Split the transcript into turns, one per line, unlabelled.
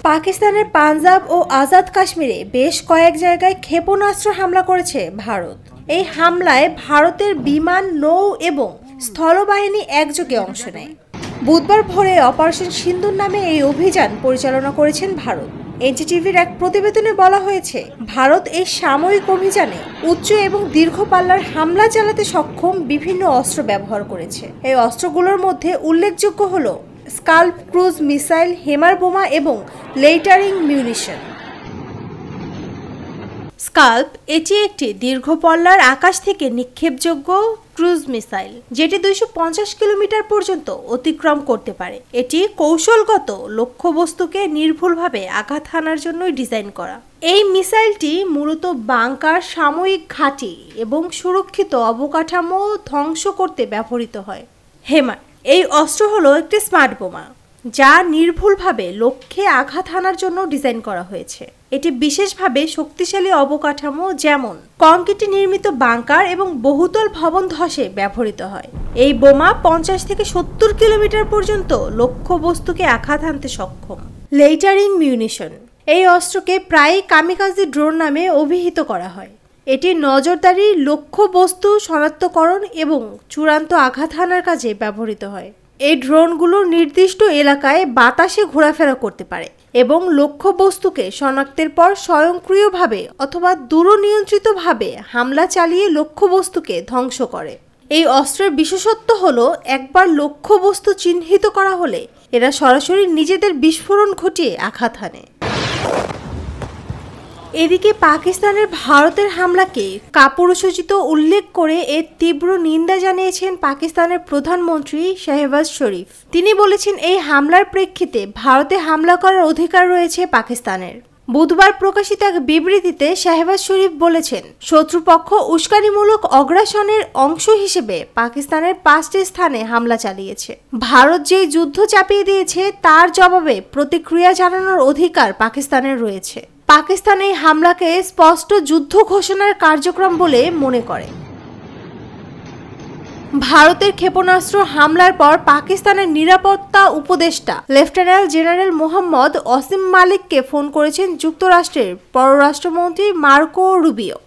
পাকিস্তানের পাঞ্জাব ও আজাদ কাশ্মীরে বেশ কয়েক জায়গায় ক্ষেপণাস্ত্র হামলা করেছে ভারত। এই হামলায় ভারতের বিমান, নৌ এবং স্থলবাহিনী একযোগে অংশ নেয়। বুধবার ভোরে অপারেশন সিন্দুর নামে এই অভিযান পরিচালনা করেছেন ভারত। এনডিটিভির এক প্রতিবেদনে বলা হয়েছে, ভারত এই সামরিক অভিযানে উচ্চ এবং দীর্ঘ পাল্লার হামলা চালাতে সক্ষম বিভিন্ন অস্ত্র ব্যবহার করেছে। এই অস্ত্রগুলোর মধ্যে উল্লেখযোগ্য হল স্কাল্প ক্রুজ মিসাইল, হেমার বোমা এবং লেইটারিং মিউনিশন। স্কাল্প এটি একটি দীর্ঘ পল্লার আকাশ থেকে নিক্ষেপযোগ্য ক্রুজ মিসাইল, যেটি 250 কিলোমিটার পর্যন্ত অতিক্রম করতে পারে। এটি কৌশলগত লক্ষ্যবস্তুকে নির্ভুলভাবে আঘাত হানার জন্য ডিজাইন করা। এই মিসাইলটি মূলত বাংকার, সাময়িক ঘাঁটি এবং সুরক্ষিত অবকাঠামো ধ্বংস করতে ব্যবহৃত হয়। হেমার এই অস্ত্র হলো একটি স্মার্ট বোমা, যা নির্ভুলভাবে লক্ষ্যে আঘাত হানার জন্য ডিজাইন করা হয়েছে। এটি বিশেষভাবে শক্তিশালী অবকাঠামো যেমন কংক্রিটে নির্মিত বাংকার এবং বহুতল ভবন ধসে ব্যবহৃত হয়। এই বোমা 50 থেকে 70 কিলোমিটার পর্যন্ত লক্ষ্যবস্তুকে আঘাত হানতে সক্ষম। লেইটারিং মিউনিশন এই অস্ত্রকে প্রায়ই কামিকাজি ড্রোন নামে অভিহিত করা হয়। এটি নজরদারি, লক্ষ্যবস্তু শনাক্তকরণ এবং চূড়ান্ত আঘাত হানার কাজে ব্যবহৃত হয়। এই ড্রোনগুলো নির্দিষ্ট এলাকায় বাতাসে ঘোরাফেরা করতে পারে এবং লক্ষ্যবস্তুকে শনাক্তের পর স্বয়ংক্রিয়ভাবে অথবা দূরনিয়ন্ত্রিতভাবে হামলা চালিয়ে লক্ষ্যবস্তুকে ধ্বংস করে। এই অস্ত্রের বিশেষত্ব হলো, একবার লক্ষ্যবস্তু চিহ্নিত করা হলে এরা সরাসরি নিজেদের বিস্ফোরণ ঘটিয়ে আঘাত হানে। এদিকে পাকিস্তানের ভারতের হামলাকে কাপুরুষোচিত উল্লেখ করে এর তীব্র নিন্দা জানিয়েছেন পাকিস্তানের প্রধানমন্ত্রী শাহবাজ শরীফ। তিনি বলেছেন, এই হামলার প্রেক্ষিতে ভারতে হামলা করার অধিকার রয়েছে পাকিস্তানের। বুধবার প্রকাশিত এক বিবৃতিতে শাহবাজ শরীফ বলেছেন, শত্রুপক্ষ উস্কানিমূলক অগ্রাসনের অংশ হিসেবে পাকিস্তানের 5টি স্থানে হামলা চালিয়েছে। ভারত যে যুদ্ধ চাপিয়ে দিয়েছে তার জবাবে প্রতিক্রিয়া জানানোর অধিকার পাকিস্তানের রয়েছে। পাকিস্তান এই হামলাকে স্পষ্ট যুদ্ধ ঘোষণার কার্যক্রম বলে মনে করে। ভারতের ক্ষেপণাস্ত্র হামলার পর পাকিস্তানের নিরাপত্তা উপদেষ্টা লেফটেন্যান্ট জেনারেল মোহাম্মদ ওসিম মালিককে ফোন করেছেন যুক্তরাষ্ট্রের পররাষ্ট্রমন্ত্রী মার্কো রুবিও।